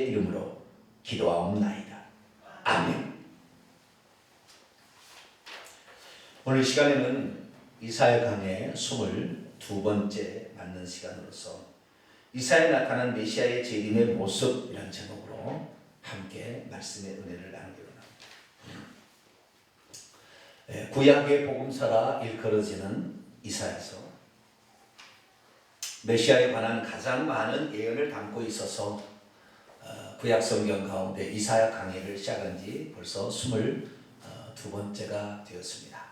이름으로 기도하옵나이다. 아멘. 오늘 시간에는 이사야 강의 22번째 맞는 시간으로서 이사야에 나타난 메시아의 재림의 모습이라는 제목으로 함께 말씀의 은혜를 나누기로 합니다. 구약의 복음서라 일컬어지는 이사야서, 메시아에 관한 가장 많은 예언을 담고 있어서 구약 성경 가운데 이사야 강의를 시작한 지 벌써 22번째가 되었습니다.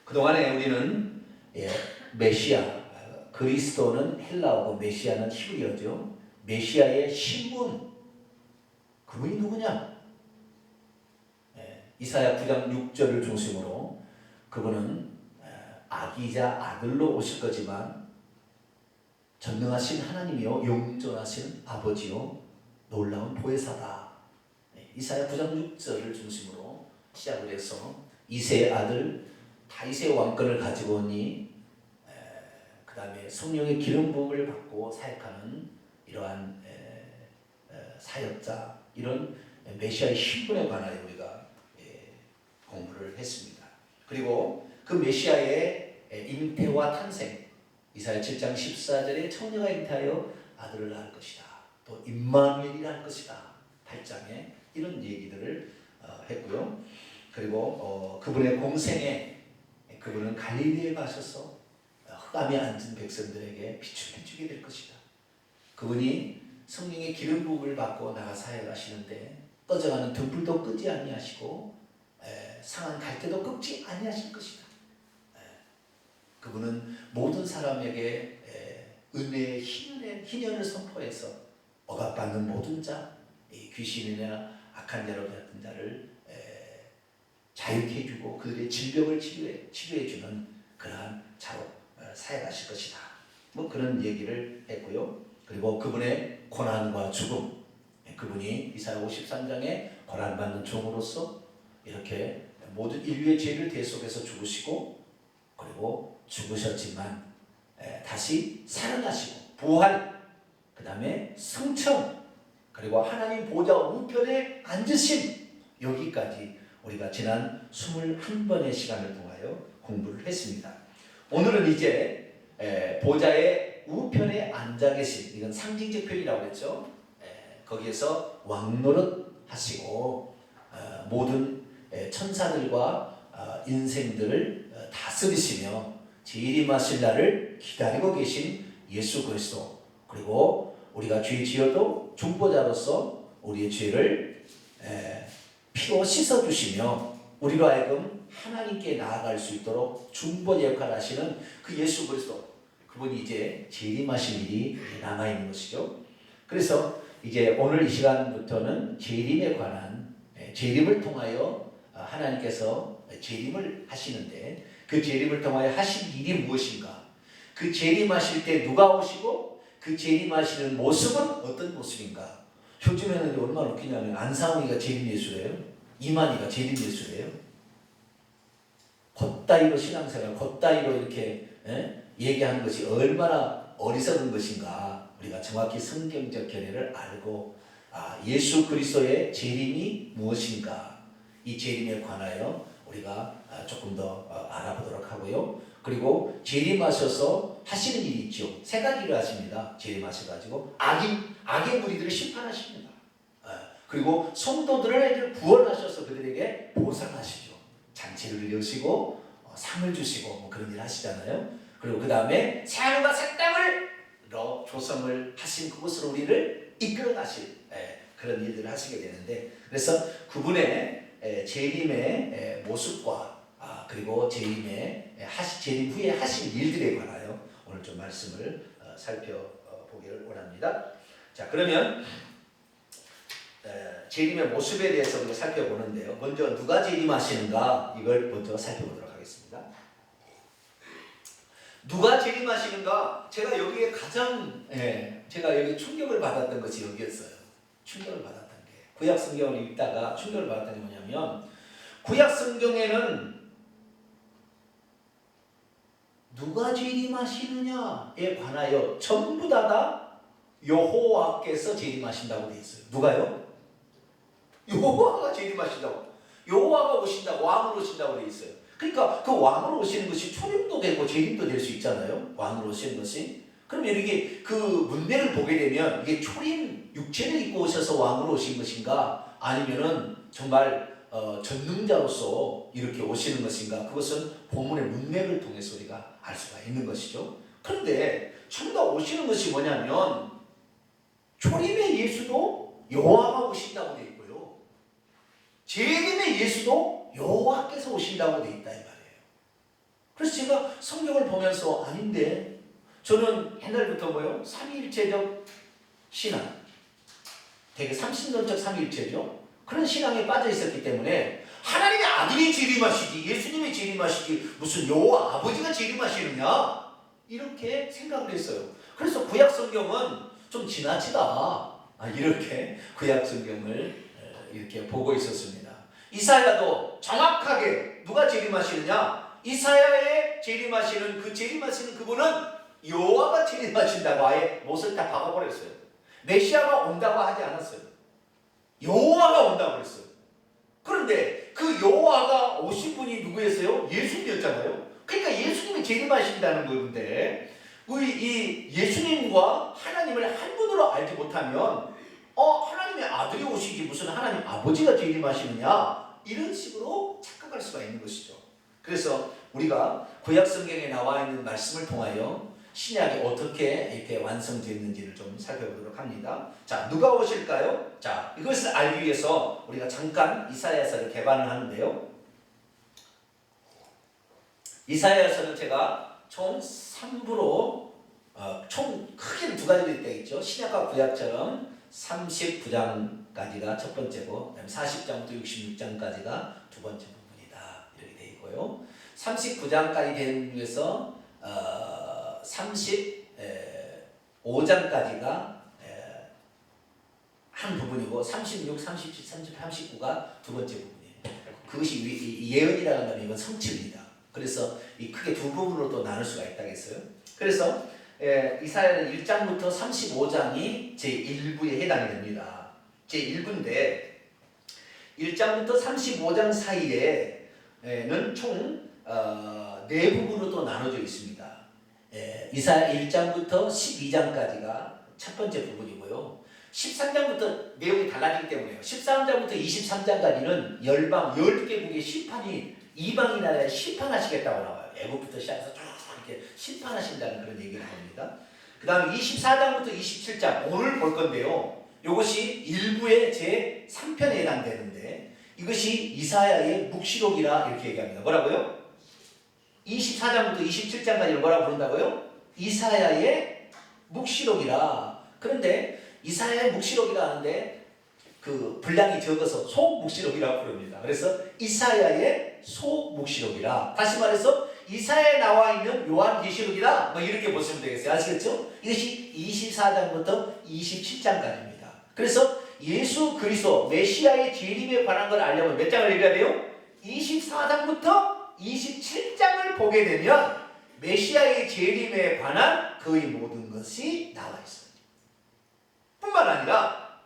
그동안에 우리는 메시아, 그리스도는 헬라어고 메시아는 히브리어죠. 메시아의 신분, 그분이 누구냐? 이사야 9장 6절을 중심으로 그분은 아기자 아들로 오실 거지만 전능하신 하나님이요 영존하신 아버지요 놀라운 보혜사다. 이사야 9장 6절을 중심으로 시작을 해서 이새의 아들 다윗의 왕권을 가지고 오니 그 다음에 성령의 기름 부음을 받고 사역하는 이러한 사역자, 이런 메시아의 신분에 관하여 우리가 공부를 했습니다. 그리고 그 메시아의 잉태와 탄생, 이사야 7장 14절에 처녀가 잉태하여 아들을 낳을 것이다. 또 임마누엘이라 할 것이다. 8장에 이런 얘기들을 했고요. 그리고 그분의 공생에 그분은 갈릴리에 가셔서 흑암에 앉은 백성들에게 빛을 비추게 될 것이다. 그분이 성령의 기름 부음을 받고 나가 사역하시는데 꺼져가는 등불도 끄지 아니하시고 상한 갈대도 꺾지 아니하실 것이다. 그분은 모든 사람에게 은혜의 희년을 선포해서 억압받는 모든 자, 귀신이나 악한 자로 같은 자를 자유케 해주고 그들의 질병을 치료해주는 그러한 자로 사역하실 것이다. 뭐 그런 얘기를 했고요. 그리고 그분의 고난과 죽음, 그분이 이사야 53장에 고난받는 종으로서 이렇게 모든 인류의 죄를 대속해서 죽으시고 그리고 죽으셨지만 다시 살아나시고 부활, 그 다음에 승천, 그리고 하나님 보좌 우편에 앉으심, 여기까지 우리가 지난 21번의 시간을 통하여 공부를 했습니다. 오늘은 이제 보좌의 우편에 앉아 계신, 이건 상징적 표현이라고 했죠. 거기에서 왕노릇 하시고 모든 천사들과 인생들을 다스리시며 재림하실 날을 기다리고 계신 예수 그리스도, 그리고 우리가 죄 지어도 중보자로서 우리의 죄를 피로 씻어주시며 우리로 하여금 하나님께 나아갈 수 있도록 중보자 역할을 하시는 그 예수 그리스도, 그분이 이제 재림하실 일이 남아있는 것이죠. 그래서 이제 오늘 이 시간부터는 재림에 관한, 재림을 통하여 하나님께서 재림을 하시는데 그 재림을 통하여 하신 일이 무엇인가, 그 재림하실 때 누가 오시고 그 재림하시는 모습은 어떤 모습인가. 요즘에는 얼마나 웃기냐면 안상훈이가 재림 예수래요. 이만희가 재림 예수래요. 겉다이로 신앙생활, 겉다이로 이렇게 얘기하는 것이 얼마나 어리석은 것인가. 우리가 정확히 성경적 견해를 알고 예수 그리스도의 재림이 무엇인가, 이 재림에 관하여 우리가 조금 더 알아보도록 하고요. 그리고 재림하셔서 하시는 일이 있죠. 세 가지를 하십니다. 재림하셔가지고 악의 무리들을 심판하십니다. 그리고 성도들을 구원하셔서 그들에게 보상하시죠. 잔치를 여시고 상을 주시고 뭐 그런 일 하시잖아요. 그리고 그 다음에 새하늘과 새 땅으로 조성을 하신 그곳으로 우리를 이끌어 가실 그런 일들을 하시게 되는데, 그래서 그분의 재림의 모습과 그리고 재림 후에 하신 일들에 관하여 오늘 좀 말씀을 살펴보기를 원합니다. 자, 그러면 재림의 모습에 대해서 우리가 살펴보는데요. 먼저 누가 재림하시는가, 이걸 먼저 살펴보도록 하겠습니다. 누가 재림하시는가? 제가 여기에 가장 제가 여기 충격을 받았던 것이 여기였어요. 충격을 받았던 게, 구약 성경을 읽다가 충격을 받았던 게 뭐냐면, 구약 성경에는 누가 재림하시느냐에 관하여 전부 다가 여호와께서 재림하신다고 되어 있어요. 누가요? 여호와가 재림하신다고. 여호와가 오신다고, 왕으로 오신다고 되어 있어요. 그러니까 그 왕으로 오시는 것이 초림도 되고 재림도 될 수 있잖아요. 왕으로 오시는 것이. 그러면 이게 그 문맥을 보게 되면 이게 초림 육체를 입고 오셔서 왕으로 오신 것인가, 아니면은 정말 전능자로서 이렇게 오시는 것인가, 그것은 본문의 문맥을 통해서 우리가 알 수가 있는 것이죠. 그런데 전부 오시는 것이 뭐냐면 초림의 예수도 여호와가 오신다고 되어 있고요, 재림의 예수도 여호와께서 오신다고 되어 있다 이 말이에요. 그래서 제가 성경을 보면서 아닌데, 저는 옛날부터 뭐요? 삼위일체적 신앙, 되게 삼신론적 삼위일체죠. 그런 신앙에 빠져 있었기 때문에 하나님의 아들이 재림하시지, 예수님이 재림하시지, 무슨 여호와 아버지가 재림하시느냐, 이렇게 생각을 했어요. 그래서 구약 성경은 좀 지나치다, 이렇게 구약 성경을 이렇게 보고 있었습니다. 이사야도 정확하게 누가 재림하시느냐, 이사야의 재림하시는 그 재림하시는 그분은 여호와가 재림하신다고 아예 못을 다 박아버렸어요. 메시아가 온다고 하지 않았어요. 여호와가 온다고 그랬어요. 그런데 그 여호와가 오신 분이 누구였어요? 예수님이었잖아요. 그러니까 예수님이 재림하신다는 건데, 이 예수님과 하나님을 한 분으로 알지 못하면 하나님의 아들이 오시지 무슨 하나님 아버지가 재림하시느냐, 이런 식으로 착각할 수가 있는 것이죠. 그래서 우리가 구약 성경에 나와 있는 말씀을 통하여 신약이 어떻게 이렇게 완성되었는지를 좀 살펴보도록 합니다. 자, 누가 오실까요? 자, 이것을 알기 위해서 우리가 잠깐 이사야서를 개반을 하는데요. 이사야서는 제가 총 3부로 총 크게는 두 가지로 되어있죠. 신약과 구약처럼 39장까지가 첫 번째고, 그다음에 40장부터 66장까지가 두 번째 부분이다, 이렇게 되어 있고요. 39장까지 되는 중에서 35장까지가 한 부분이고, 36, 37, 38, 39가 두 번째 부분이에요. 그것이 예언이라고 하면 이건 성취입니다. 그래서 이 크게 두 부분으로 또 나눌 수가 있다겠어요. 그래서 이사야는 1장부터 35장이 제1부에 해당이 됩니다. 제1부인데 1장부터 35장 사이에는 총 4부분으로 또 나눠져 있습니다. 이사야 1장부터 12장까지가 첫 번째 부분이고요. 13장부터 내용이 달라지기 때문에요. 13장부터 23장까지는 열방 12개국의 심판이 이방인 나라에 심판하시겠다고 나와요. 애국부터 시작해서 쭉 이렇게 심판하신다는 그런 얘기를 합니다. 그 다음에 24장부터 27장, 오늘 볼 건데요. 이것이 일부의 제3편에 해당되는데, 이것이 이사야의 묵시록이라 이렇게 얘기합니다. 뭐라고요? 24장부터 27장까지를 뭐라고 부른다고요? 이사야의 묵시록이라. 그런데 이사야의 묵시록이라 하는데 그 분량이 적어서 소묵시록이라고 부릅니다. 그래서 이사야의 소묵시록이라. 다시 말해서 이사야에 나와 있는 요한계시록이라, 뭐 이렇게 보시면 되겠어요. 아시겠죠? 이것이 24장부터 27장까지입니다. 그래서 예수 그리스도 메시아의 재림에 관한 걸 알려면 몇 장을 읽어야 돼요? 24장부터 27장을 보게 되면 메시아의 재림에 관한 거의 모든 것이 나와 있어요. 뿐만 아니라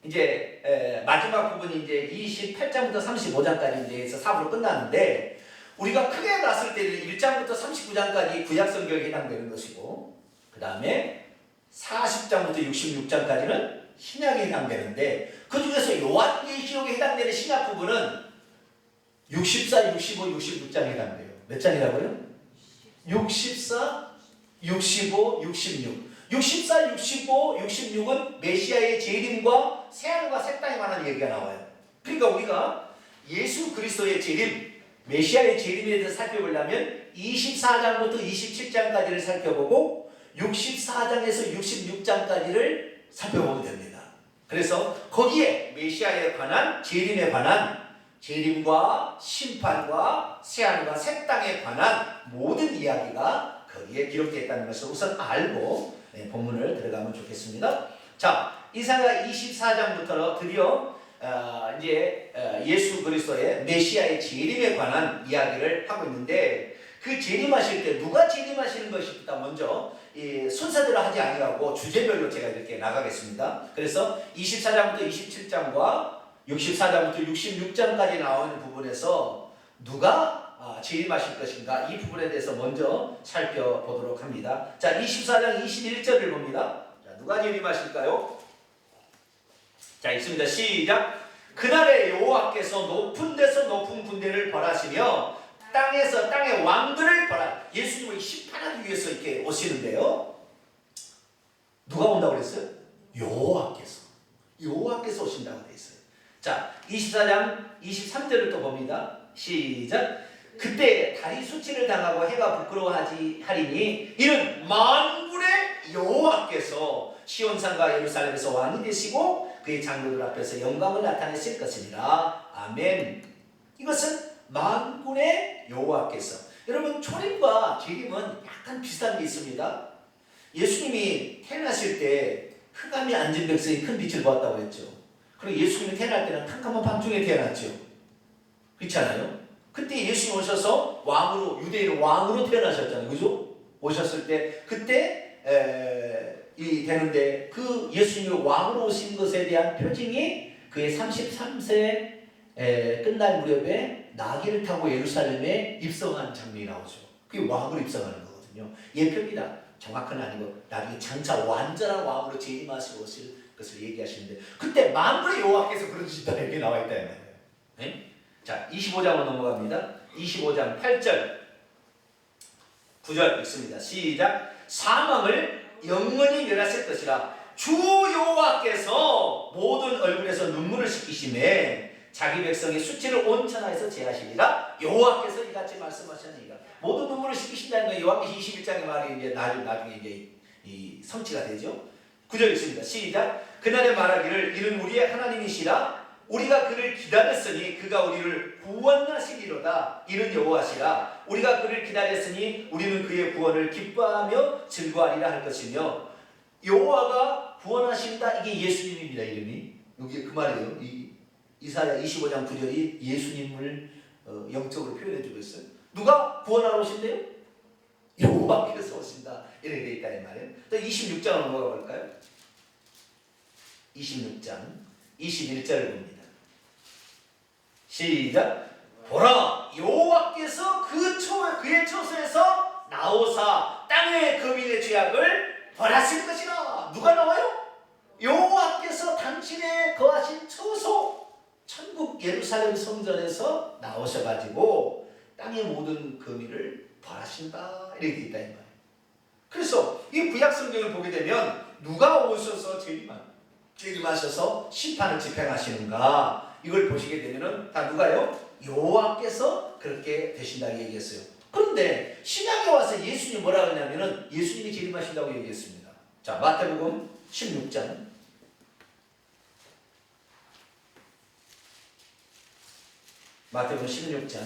이제 마지막 부분이 이제 28장부터 35장까지 이제 4부로 끝나는데, 우리가 크게 봤을 때는 1장부터 39장까지 구약 성경에 해당되는 것이고, 그 다음에 40장부터 66장까지는 신약에 해당되는데, 그 중에서 요한계시록에 해당되는 신약 부분은 64, 65, 66장에 해당돼요. 몇 장이라고요? 64, 65, 66. 64, 65, 66은 메시아의 재림과 새하늘과 새 땅에 관한 얘기가 나와요. 그러니까 우리가 예수 그리스도의 재림, 메시아의 재림에 대해서 살펴보려면 24장부터 27장까지를 살펴보고 64장에서 66장까지를 살펴보면 됩니다. 그래서 거기에 메시아에 관한, 재림에 관한, 재림과 심판과 새하늘과 새 땅에 관한 모든 이야기가 거기에 기록되어 있다는 것을 우선 알고 본문을 들어가면 좋겠습니다. 자, 이사야 24장부터 드디어 이제 예수 그리스도의 메시아의 재림에 관한 이야기를 하고 있는데, 그 재림하실 때 누가 재림하시는 것일까? 먼저 순서대로 하지 아니하고 주제별로 제가 이렇게 나가겠습니다. 그래서 24장부터 27장과 64장부터 66장까지 나오는 부분에서 누가 재림하실 것인가 이 부분에 대해서 먼저 살펴보도록 합니다. 자, 24장 21절을 봅니다. 자, 누가 재림하실까요? 자, 있습니다. 시작. 그날에 여호와께서 높은 데서 높은 군대를 벌하시며 땅에서 땅의 왕들을 벌하. 예수님을 심판하기 위해서 이렇게 오시는데요. 누가 온다고 그랬어요? 여호와께서 오신다고 돼 있어요. 자, 24장 23절을 또 봅니다. 시작. 그때 달이 수치를 당하고 해가 부끄러워하지 하리니 이는 만군의 여호와께서 시온산과 예루살렘에서 왕이 되시고 그의 장로들 앞에서 영광을 나타내실 것이니라. 아멘. 이것은 만군의 여호와께서. 여러분, 초림과 재림은 약간 비슷한 게 있습니다. 예수님이 태어나실 때 흑암이 앉은 백성이 큰 빛을 보았다고 했죠. 그리고 예수님이 태어날 때는 캄캄한 밤중에 태어났죠. 그렇지 않아요? 그때 예수님 오셔서 왕으로, 유대인의 왕으로 태어나셨잖아요. 그죠? 오셨을 때 그때 되는데 그 예수님이 왕으로 오신 것에 대한 표징이 그의 33세 끝날 무렵에 나귀를 타고 예루살렘에 입성한 장면이 나오죠. 그게 왕으로 입성하는 거거든요. 예표입니다. 정확은 아니고 나중에 장차 완전한 왕으로 재림하시고 오실 것을 얘기하시는데 그때 만군의 여호와께서 그러신다 이렇게 나와 있다 이 말이에요. 네? 자, 25장으로 넘어갑니다. 25장 8절 9절 읽습니다. 시작. 사망을 영원히 멸하실 것이라 주 여호와께서 모든 얼굴에서 눈물을 씻기심에 자기 백성의 수치를 온 천하에서 제하시리라. 여호와께서 이같이 말씀하셨느니라. 모든 눈물을 씻기신다는 건 요한계시 21장의 말이 이제 나중에 이제 이 성취가 되죠. 9절 읽습니다. 시작. 그날에 말하기를 이는 우리의 하나님이시라. 우리가 그를 기다렸으니 그가 우리를 구원하시리로다. 이는 여호와시라. 우리가 그를 기다렸으니 우리는 그의 구원을 기뻐하며 즐거워하리라 할 것이며. 여호와가 구원하신다. 이게 예수님입니다. 이름이. 여기 그 말이에요. 이사야 25장 9절이 예수님을 영적으로 표현해 주고 있어요. 누가 구원하러 오신대요? 여호와께서 오신다. 이렇게 되어 있다 이 말이에요. 또 26장으로 넘어가 볼까요? 26장 21절을 봅니다. 시작. 보라, 여호와께서 그의 처소에서 나오사 땅의 거민의 죄악을 벌하실 것이라. 누가 나와요? 여호와께서 당신의 거하신 처소 천국 예루살렘 성전에서 나오셔가지고 땅의 모든 거민을 벌하신다 이렇게 되어 있다 이 말이에요. 그래서 이 구약 성경을 보게 되면 누가 오셔서 재림하셔서 심판을 집행하시는가 이걸 보시게 되면은 다 누가요? 여호와께서 그렇게 되신다고 얘기했어요. 그런데 신약에 와서 예수님이 뭐라 하냐면은 예수님이 재림하신다고 얘기했습니다. 자, 마태복음 16장 마태복음 16장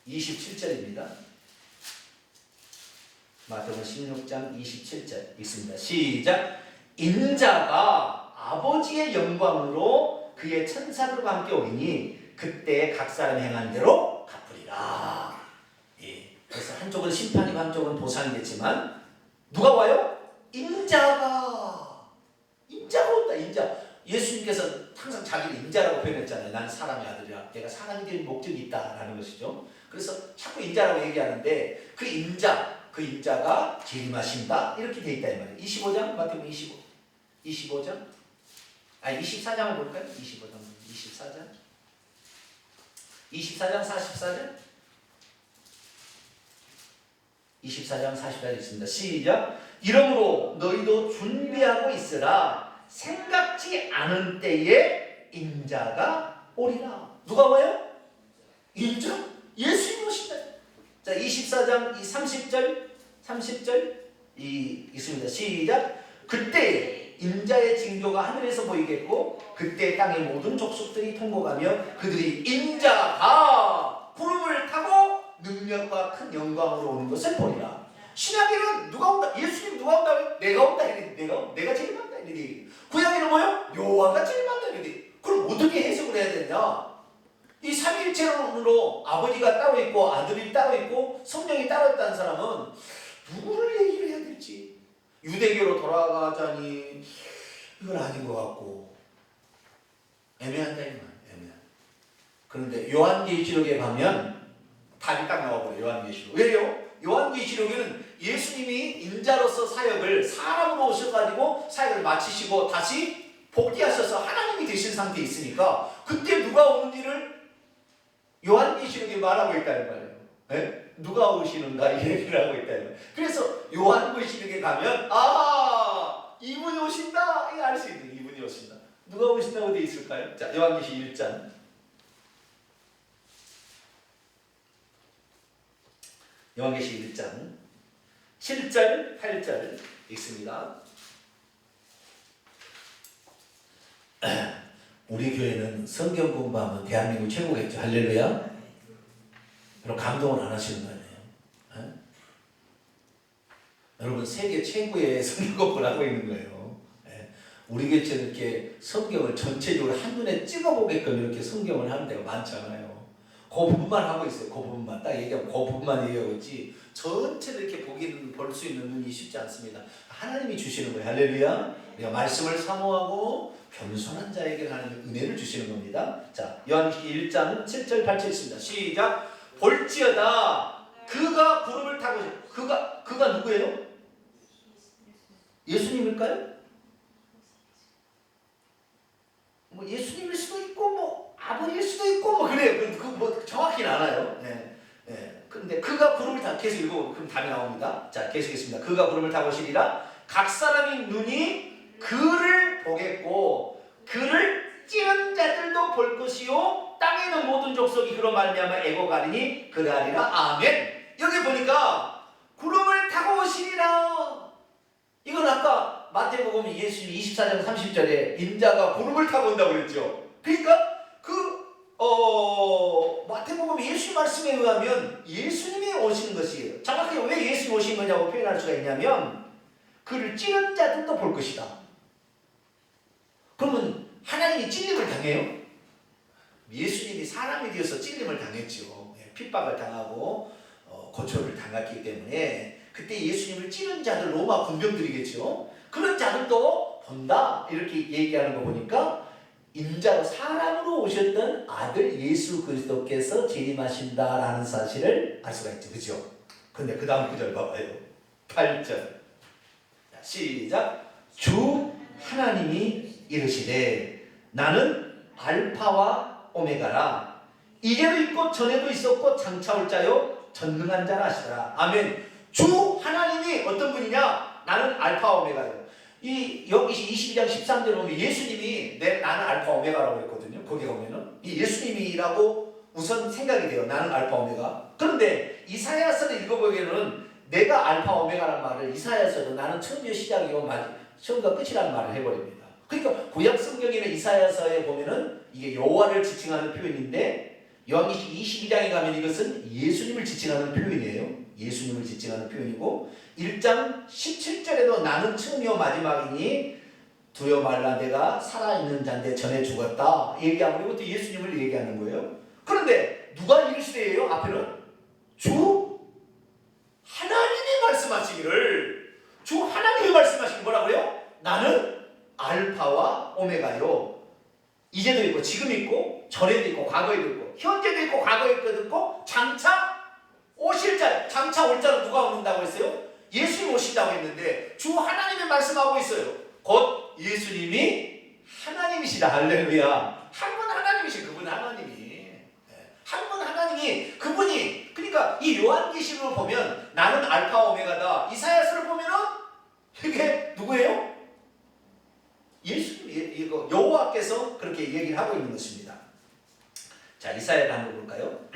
27절입니다. 마태복음 16장 27절 읽습니다. 시작. 인자가 아버지의 영광으로 그의 천사들과 함께 오리니 그때 각 사람 행한 대로 갚으리라. 예. 그래서 한쪽은 심판이고 한쪽은 보상이겠지만 누가 와요? 인자가 온다. 인자. 예수님께서 항상 자기를 인자라고 표현했잖아요. 나는 사람의 아들이라. 내가 사람이 될 목적이 있다라는 것이죠. 그래서 자꾸 인자라고 얘기하는데 그 인자가 재림하신다 이렇게 돼 있다 이 말이에요. 25장 마태복음 25장 24장을 볼까요? 24장 44절 24장 44절 있습니다. 시작. 이러므로 너희도 준비하고 있으라. 생각지 않은 때에 인자가 오리라. 누가 와요? 인자? 예수님 오신다. 자, 24장 30절 있습니다. 시작. 그때 인자의 징조가 하늘에서 보이겠고 그때 땅의 모든 족속들이 통곡하며 그들이 인자가 구름을 타고 능력과 큰 영광으로 오는 것을 보리라. 신약에는 누가 온다? 예수님 누가 온다? 내가 온다. 내가 재림한다. 구약에는 뭐요? 여호와가 재림한다. 그럼 어떻게 해석을 해야 되냐? 이 삼위일체론으로 아버지가 따로 있고 아들이 따로 있고 성령이 따로 있다는 사람은 누구를 얘기를 해야 될지. 유대교로 돌아가자니 이건 아닌 것 같고 애매한다 이 말. 애매한. 그런데 요한계시록에 가면 답이 딱 나와버려요. 요한계시록. 왜요? 요한계시록에는 예수님이 인자로서 사역을 사람으로 오셔가지고 사역을 마치시고 다시 복귀하셔서 하나님이 되신 상태에 있으니까 그때 누가 오는지를 요한계시록에 말하고 있다는 말이에요. 네? 누가 오시는가 이 얘기를 하고 있다는 말이에요. 그래서 요한계시록에 가면 이분이 오신다 이거 알 수 있는 이분이 오신다. 누가 오신다고 되어 있을까요? 자, 요한계시록 1장 요한계시록 1장 7절 8절 읽습니다. 우리 교회는 성경 공부하면 대한민국 최고겠죠. 할렐루야. 여러분 감동을 안 하시는 거 아니에요? 에? 여러분 세계 최고의 성경 공부를 하고 있는 거예요. 에? 우리 교회처럼 이렇게 성경을 전체적으로 한눈에 찍어보게끔 이렇게 성경을 하는 데가 많잖아요. 그 부분만 하고 있어요. 그 부분만 딱 얘기하고 그 부분만 얘기하고 있지 전체를 이렇게 볼 수 있는 눈이 쉽지 않습니다. 하나님이 주시는 거예요. 할렐루야. 우리가 말씀을 사모하고 겸손한 자에게 하나님 은혜를 주시는 겁니다. 자, 요한계시록 1장 7절 8절 있습니다. 시작. 볼지어다 그가 구름을 타고 그가 누구예요? 예수님일까요? 뭐 예수님일 수도 있고 뭐 아버지일 수도 있고 뭐 그래요. 뭐 정확히는 않아요. 네. 네. 근데 그가 구름을 타고 계속 읽어보면 그럼 답이 나옵니다. 자, 계속했습니다. 그가 구름을 타고 오시리라. 각 사람의 눈이 그를 보겠고 그를 찌른 자들도 볼 것이요 땅에 있는 모든 족속이 그로 말미암아 애곡하리니 그러하리라. 아멘. 여기 보니까 구름을 타고 오시리라. 이건 아까 마태복음 예수님 24장 30절에 인자가 구름을 타고 온다고 그랬죠. 그러니까 마태복음 예수 말씀에 의하면 예수님이 오시는 것이에요. 정확하게 왜 예수님이 오신 거냐고 표현할 수가 있냐면 그를 찌른 자들도 볼 것이다. 그러면 하나님이 찔림을 당해요? 예수님이 사람이 되어서 찔림을 당했죠. 핍박을 당하고 고초를 당했기 때문에 그때 예수님을 찌른 자들 로마 군병들이겠죠. 그런 자들도 본다 이렇게 얘기하는 거 보니까 인자로 사람으로 오셨던 아들 예수 그리스도께서 재림하신다라는 사실을 알 수가 있죠. 그렇죠? 근데 그 다음 구절 봐봐요. 8절 시작. 주 하나님이 이르시되 나는 알파와 오메가라. 이제도 있고 전에도 있었고 장차 올 자요 전능한 자라 하시더라. 아멘. 주 하나님이 어떤 분이냐? 나는 알파 오메가요. 여기 22장 13절에 보면 예수님이 나는 알파 오메가라고 했거든요. 거기 보면은 이 예수님이라고 우선 생각이 돼요. 나는 알파 오메가. 그런데 이사야서를 읽어보기에는 내가 알파 오메가라는 말을 이사야서도 나는 처음이요 시작이요 처음과 끝이라는 말을 해버립니다. 그러니까 구약 성경에는 이사야서에 보면은 이게 여호와를 지칭하는 표현인데 요한계시록 22장에 가면 이것은 예수님을 지칭하는 표현이에요. 예수님을 지칭하는 표현이고 1장 17절에도 나는 처음이요 마지막이니 두려워 말라 내가 살아있는 자인데 전에 죽었다 얘기하고 이것도 예수님을 얘기하는 거예요. 그런데 누가 이르시되예요? 앞에는 주 하나님이 말씀하시기를 주 하나님이 말씀하시기 뭐라고요? 나는 알파와 오메가요. 이제도 있고 지금 있고 전에도 있고 과거에도 있고 현재도 있고 과거에도 있고 장차 오실 자. 장차 올 자로 누가 오는다고 했어요? 예수님 오신다고 했는데 주 하나님이 말씀하고 있어요. 곧 예수님이 하나님이시다. 할렐루야. 한 분 하나님이시 그분 하나님이 한 분 하나님이 그분이 그러니까 이 요한계시록을 보면 나는 알파 오메가다. 이사야서를 보면은 이게 누구예요? 예수님 이거 여호와께서 그렇게 얘기를 하고 있는 것입니다. 자, 이사야를 한번 볼까요?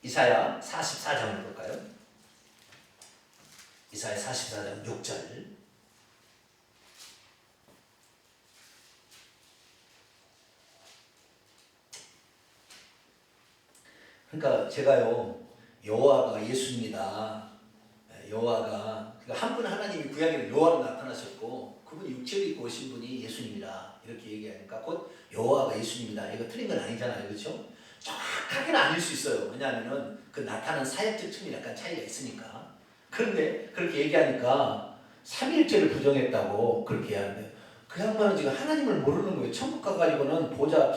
이사야 44장을 볼까요? 이사야 44장 6절. 그러니까 제가요 여호와가 예수입니다. 여호와가 한 분 하나님이 구약에는 여호와로 나타나셨고 그분이 육체로 입고 오신 분이 예수님이다 이렇게 얘기하니까 곧 여호와가 예수님이다. 이거 틀린 건 아니잖아요, 그렇죠? 정확하게는 아닐 수 있어요. 왜냐하면 그 나타나는 사역적 측면이 약간 차이가 있으니까. 그런데 그렇게 얘기하니까 삼위일체를 부정했다고 그렇게 얘기하는데 그 양반은 지금 하나님을 모르는 거예요. 천국 가가지고는 보좌,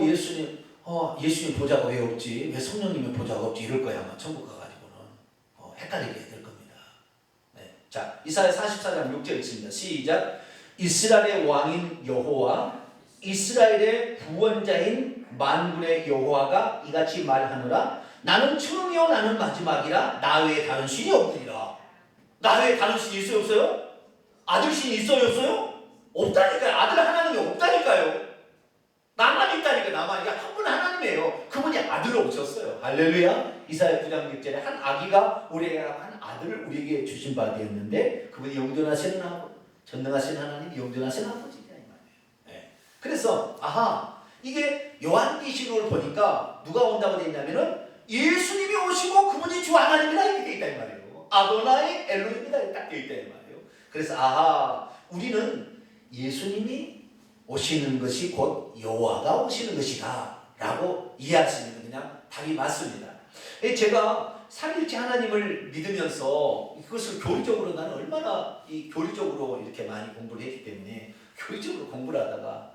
예수님 보좌가 왜 없지? 왜 성령님의 보좌가 없지? 이럴 거야 아마 천국 가가지고는. 헷갈리게 될 겁니다. 네. 자, 이사야 44장 6절 있습니다. 시작. 이스라엘의 왕인 여호와 이스라엘의 구원자인 만군의 여호와가 이같이 말하노라. 나는 처음이요 나는 마지막이라. 나 외에 다른 신이 없느니라. 나 외에 다른 신이 있어요 없어요? 아들 신이 있어요 없어요? 없다니까요. 아들 하나님이 없다니까요. 나만 있다니까. 나만. 이게 한 분 하나님이에요. 그분이 아들을 오셨어요. 할렐루야. 이사야 9장 6절에 한 아기가 우리에게 한 아들을 우리에게 주신 바 되었는데 그분이 영존하시는 아버지, 전능하신 하나님, 영존하신 아버지냐 이 말이에요. 네. 그래서 이게 요한계시록을 보니까 누가 온다고 되어 있냐면은 예수님이 오시고 그분이 주 하나님이라 이렇게 되어 있다 이 말이에요. 아도나이 엘로힘이다 딱 되어 있다 이 말이에요. 그래서 우리는 예수님이 오시는 것이 곧 여호와가 오시는 것이다 라고 이해할 수 있는 그냥 답이 맞습니다. 제가 삼위일체 하나님을 믿으면서 그것을 교리적으로 나는 얼마나 교리적으로 이렇게 많이 공부를 했기 때문에 교리적으로 공부를 하다가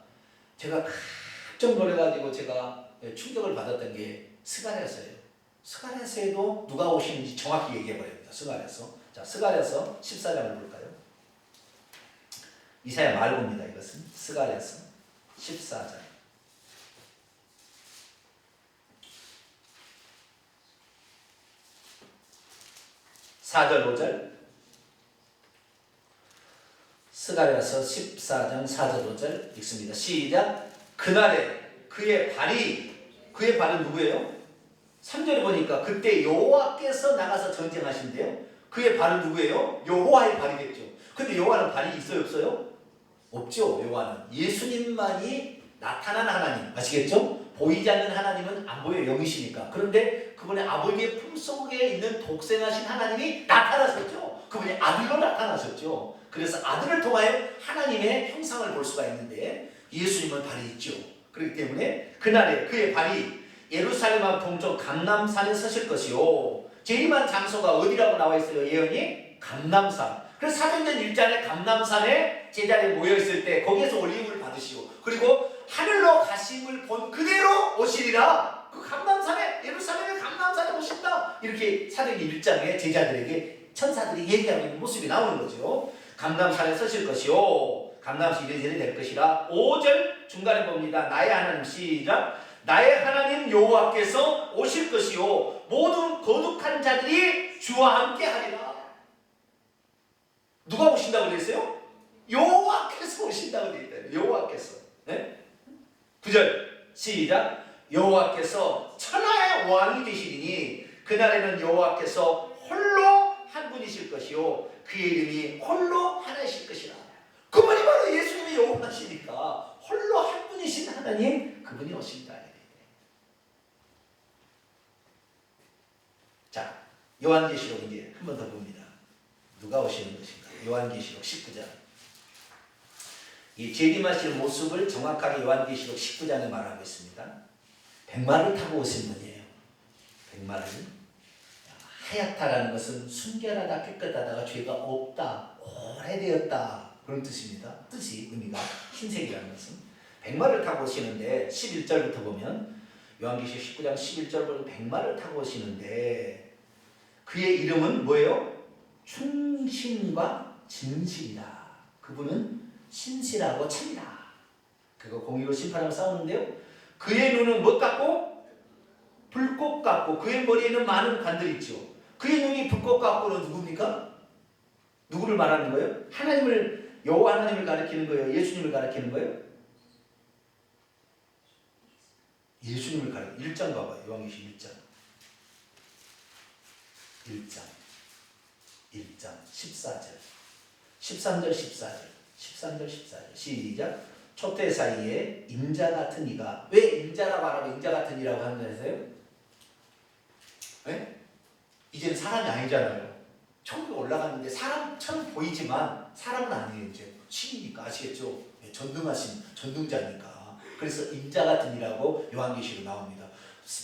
제가 깜짝 놀래가지고 제가 충격을 받았던 게 스가랴서예요. 스가랴서에도 누가 오시는지 정확히 얘기해버립니다. 스가랴서. 자, 스가랴서 14장을 볼까요? 이사야 말고입니다. 이것은 스가랴서 14장 4절 5절. 스가랴서 14장 4절 5절 읽습니다. 시작. 그날에 그의 발은 누구예요? 3절에 보니까 그때 여호와께서 나가서 전쟁하신대요. 그의 발은 누구예요? 여호와의 발이겠죠. 근데 여호와는 발이 있어요 없어요? 없죠. 여호와는 예수님만이 나타난 하나님 아시겠죠? 보이지 않는 하나님은 안 보여요. 영이시니까. 그런데 그분의 아버지의 품속에 있는 독생하신 하나님이 나타나셨죠. 그분이 아들로 나타나셨죠. 그래서 아들을 통하여 하나님의 형상을 볼 수가 있는데 예수님은 발이 있죠. 그렇기 때문에 그날에 그의 발이 예루살렘 앞 동쪽 감람산에 서실 것이요. 재림한 장소가 어디라고 나와 있어요? 예언이 감람산. 그래서 사도행전 1장에 감람산에 제자들이 모여있을 때 거기에서 올리브를 받으시오. 그리고 하늘로 가심을 본 그대로 오시리라. 그 감람산에 예루살렘의 감람산에 오신다. 이렇게 사도행전 1장에 제자들에게 천사들이 얘기하고 있는 모습이 나오는 거죠. 감람산에 서실 것이요. 감람산이 이래저래 될 것이라. 5절 중간에 봅니다. 나의 하나님 시작. 나의 하나님 여호와께서 오실 것이요. 모든 거룩한 자들이 주와 함께 하리라. 누가 오신다고 그랬어요? 여호와께서 오신다고 되어 있다. 여호와께서. 네? 9절 시작. 여호와께서 천하의 왕이 되시리니 그날에는 여호와께서 홀로 한 분이실 것이요 그의 이름이 홀로 하나이실 것이라. 그분이 바로 예수님이 여호와시니까 홀로 한 분이신 하나님 그분이 오신다. 자, 요한계시록 이제 한 번 더 봅니다. 누가 오시는 것인가? 요한계시록 19장. 이 재림하실 모습을 정확하게 요한계시록 19장에 말하고 있습니다. 백마를 타고 오신 분이에요. 백마를. 하얗다라는 것은 순결하다, 깨끗하다가 죄가 없다, 오래되었다 그런 뜻입니다. 뜻이 의미가 흰색이라는 것은 백마를 타고 오시는데 11절부터 보면 요한계시록 19장 11절 보면 백마를 타고 오시는데 그의 이름은 뭐예요? 충신과 진실이다. 그분은 신실하고 참이다. 그거 공의로 심판하고 싸우는데요. 그의 눈은 뭐 같고? 불꽃 같고 그의 머리에는 많은 관들이 있죠. 그의 눈이 불꽃 같고는 누굽니까? 누구를 말하는 거예요? 하나님을, 여호와 하나님을 가리키는 거예요? 예수님을 가리키는 거예요? 예수님을 가리키는 1장 봐봐요. 요한계시록 1장 14절 13절 14절 시작. 촛대 사이에 인자 같은 이가. 왜 인자라고 하라고 인자 같은 이라고 하는 줄 아세요? 네? 이제는 사람이 아니잖아요. 천국에 올라갔는데 사람처럼 보이지만 사람은 아니에요. 이제 신이니까 아시겠죠? 전능하신 전능자니까. 그래서 인자 같은 이라고 요한계시록 나옵니다.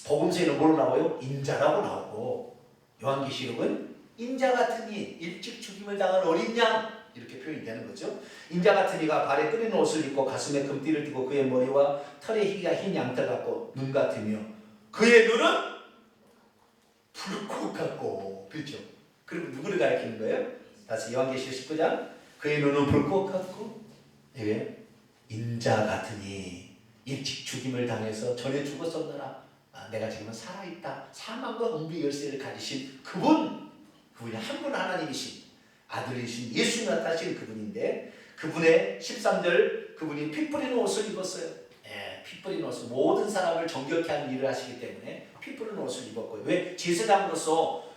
복음서에는 뭐로 나와요? 인자라고 나오고 요한계시록은 인자 같은 이 일찍 죽임을 당한 어린 양 이렇게 표현이 되는 거죠. 인자 같은 이가 발에 끓이는 옷을 입고 가슴에 금띠를 띠고 그의 머리와 털의 희가 흰 양털 같고 눈 같으며 그의 눈은 불꽃 같고 그렇죠. 그리고 누구를 가리키는 거예요? 다시 요한계시록 19장 그의 눈은 불꽃 같고 예? 인자 같으니 일찍 죽임을 당해서 전에 죽었었느라 내가 지금은 살아있다. 사망과 음부 열쇠를 가지신 그분이 한 분 하나님이신 아들이신 예수 나타나신 그분인데 그분의 13절 그분이 피 뿌리는 옷을 입었어요. 예, 피 뿌리는 옷을 모든 사람을 정결케 하는 일을 하시기 때문에 피 뿌리는 옷을 입었고요. 왜? 제사장으로서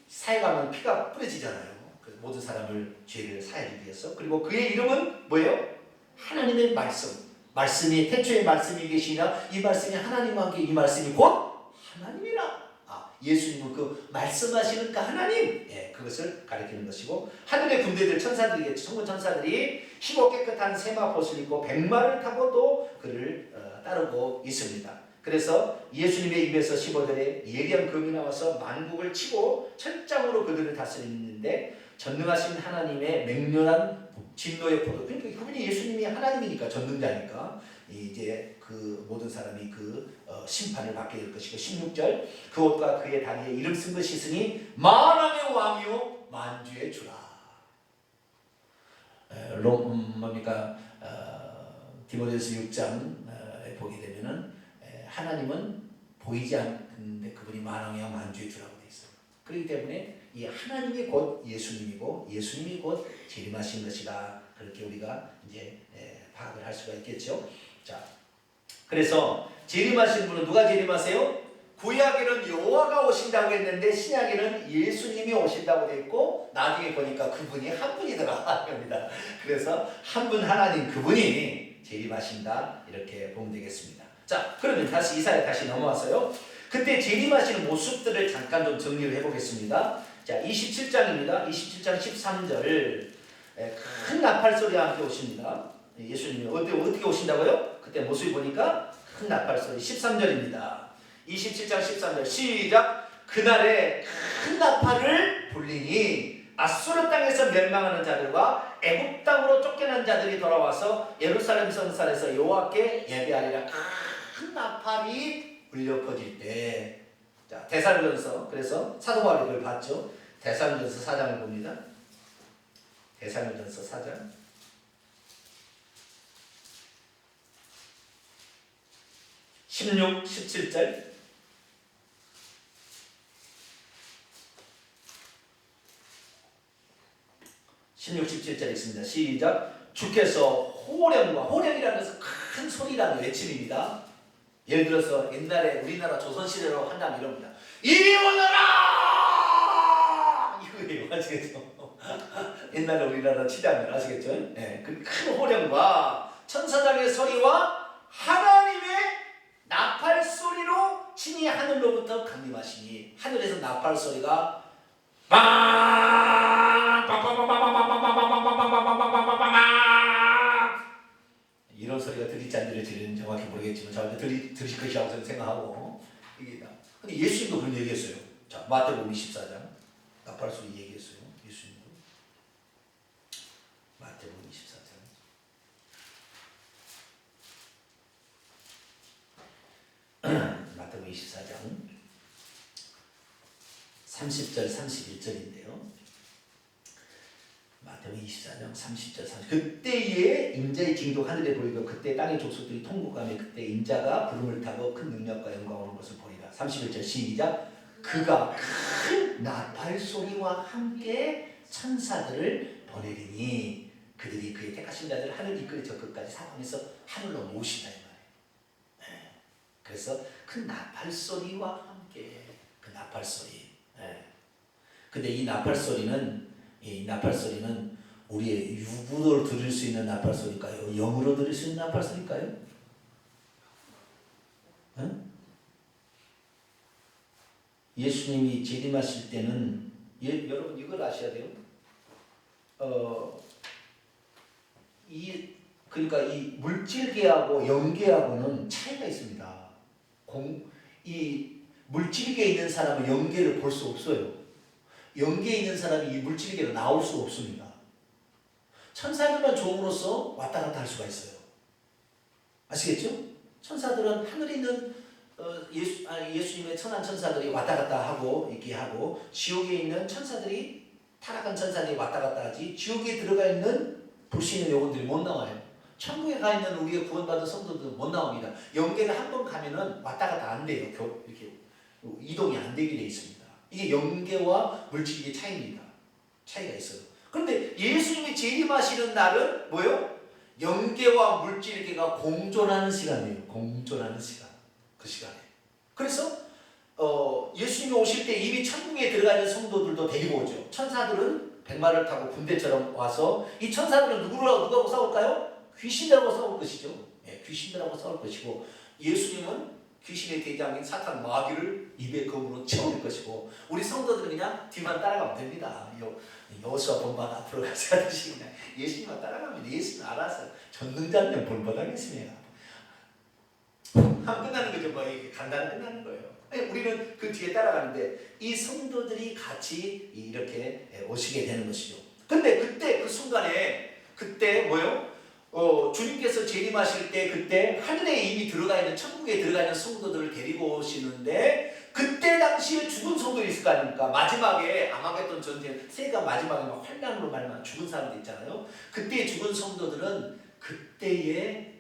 사해가면 피가 뿌려지잖아요. 그래서 모든 사람을 죄를 사하기 위해서. 그리고 그의 이름은 뭐예요? 하나님의 말씀이 태초에 말씀이 계시나 이 말씀이 하나님과 함께 이 말씀이 곧 하나님이라. 예수님은 그 말씀하시는 그 하나님 그것을 가리키는 것이고 하늘의 군대들 천사들이겠죠. 천군 천사들이 희고 깨끗한 세마포옷을 입고 백마를 타고 또 그를 따르고 있습니다. 그래서 예수님의 입에서 15절에 예리한 금이 나와서 만국을 치고 철장으로 그들을 다스리는데 전능하신 하나님의 맹렬한 진노의 포도. 그러니까 그분이 예수님이 하나님이니까 전능자니까 이제 그 모든 사람이 그 심판을 받게 될 것이고 16절 그 옷과 그의 다리에 이름 쓴 것이 있으니 만왕의 왕이요 만주의 주라. 뭡니까 디모데후서 6장에 보게 되면은 하나님은 보이지 않는데 그분이 만왕의 왕 만주의 주라고 되어 있어요. 그렇기 때문에 이 하나님이 곧 예수님이고 예수님이 곧 재림하신 것이다. 그렇게 우리가 이제 파악을 할 수가 있겠죠. 자, 그래서 재림하신 분은 누가 재림하세요? 구약에는 여호와가 오신다고 했는데 신약에는 예수님이 오신다고 되어 있고 나중에 보니까 그분이 한 분이더라 합니다. 그래서 한 분 하나님 그분이 재림하신다 이렇게 보면 되겠습니다. 자, 그러면 다시 이사야 다시 넘어와서요. 그때 재림하시는 모습들을 잠깐 좀 정리를 해보겠습니다. 자, 27장입니다. 27장 13절 큰 나팔 소리와 함께 오십니다. 예수님이 어떻게 오신다고요? 그때 모습이 보니까 큰 나팔 소리 13절입니다. 27장 13절 시작. 그날에 큰 나팔을 불리니 아수르 땅에서 멸망하는 자들과 애굽 땅으로 쫓겨난 자들이 돌아와서 예루살렘 성산에서 여호와께 예배하리라. 큰 나팔이 울려 퍼질 때, 자 데살로니가서 그래서 사도 바울이 그걸 봤죠. 데살로니가서 4장을 봅니다. 데살로니가서 4장 16, 17절 16, 17절 있습니다. 시작. 주께서 호령이라는 것은 큰 소리라는 외침입니다. 예를 들어서 옛날에 우리나라 조선시대로 한다면 이럽니다. 이리 오너라! 이거예요. 아시겠죠? 옛날에 우리나라 치자면 아시겠죠? 네, 그 큰 호령과 천사장의 소리와 하나님의 나팔 소리로 신이 하늘로부터 강림하시니 하늘에서 나팔 소리가 이런 소리가 들릴지 안 들릴지는 정확히 모르겠지만 저한테 들릴 것이라고 저는 생각하고 이게 근데 예수님도 그런 얘기했어요. 자, 마태복음 24장 나팔 소리 얘기했어요. 예수님도 마태복음 24장 마태복음 24장 30절 31절인데요. 마태복음 24장 30절 30절 그때에 인자의 징조 하늘에 보이고 그때 땅의 족속들이 통곡하며 그때 인자가 구름을 타고 큰 능력과 영광 오는 것을 보리라. 31절 시작. 그가 큰 나팔 소리와 함께 천사들을 보내리니 그들이 그의 택하신 자들 하늘 이끌어 저 끝까지 사방에서 하늘로 모시다 이 말이에요. 네. 그래서 큰 나팔 소리와 함께 그 나팔 소리. 네. 근데 이 나팔 소리는 우리의 육으로 들을 수 있는 나팔 소리일까요? 영으로 들을 수 있는 나팔 소리일까요? 응? 예수님이 재림하실 때는 여러분 이걸 아셔야 돼요. 그러니까 이 물질계하고 영계하고는 차이가 있습니다. 이 물질계에 있는 사람은 영계를 볼 수 없어요. 영계에 있는 사람이 이 물질계로 나올 수가 없습니다. 천사들만 종으로서 왔다 갔다 할 수가 있어요. 아시겠죠? 천사들은 하늘에 있는 예수님의 천한 천사들이 왔다 갔다 하고 있게 하고, 지옥에 있는 천사들이, 타락한 천사들이 왔다 갔다 하지, 지옥에 들어가 있는 불신의 영혼들이 못 나와요. 천국에 가 있는 우리가 구원받은 성도들은 못 나옵니다. 영계를 한 번 가면은 왔다 갔다 안 돼요. 이렇게 이동이 안 되게 돼 있습니다. 이게 영계와 물질계의 차이입니다. 차이가 있어요. 그런데 예수님이 재림하시는 날은 뭐요? 영계와 물질계가 공존하는 시간이에요. 공존하는 시간. 그 시간에. 그래서 예수님이 오실 때 이미 천국에 들어가 있는 성도들도 데리고 오죠. 천사들은 백마를 타고 군대처럼 와서, 이 천사들은 누구하고 싸울까요? 귀신들하고 싸울 것이죠. 예, 귀신들하고 싸울 것이고, 예수님은 귀신의 대장인 사탄 마귀를 입에 검으로 채울 것이고, 우리 성도들은 그냥 뒤만 따라가면 됩니다. 여호수아 본반 앞으로 가서 하듯이 그냥 예수님만 따라가면 예수님 알아서 전능자는 본받아겠습니다. 하면 끝나는 거죠. 뭐 이게 간단히 끝나는 거예요. 우리는 그 뒤에 따라가는데, 이 성도들이 같이 이렇게 오시게 되는 것이죠. 근데 그때 그 순간에, 그때 뭐요? 주님께서 재림하실 때, 그때 하늘에 이미 들어가 있는, 천국에 들어가 있는 성도들을 데리고 오시는데, 그때 당시에 죽은 성도들이 있을 거 아닙니까? 마지막에 아마겟돈 전쟁, 세가 마지막에 막 환난으로 말만 죽은 사람들 있잖아요. 그때 죽은 성도들은 그때의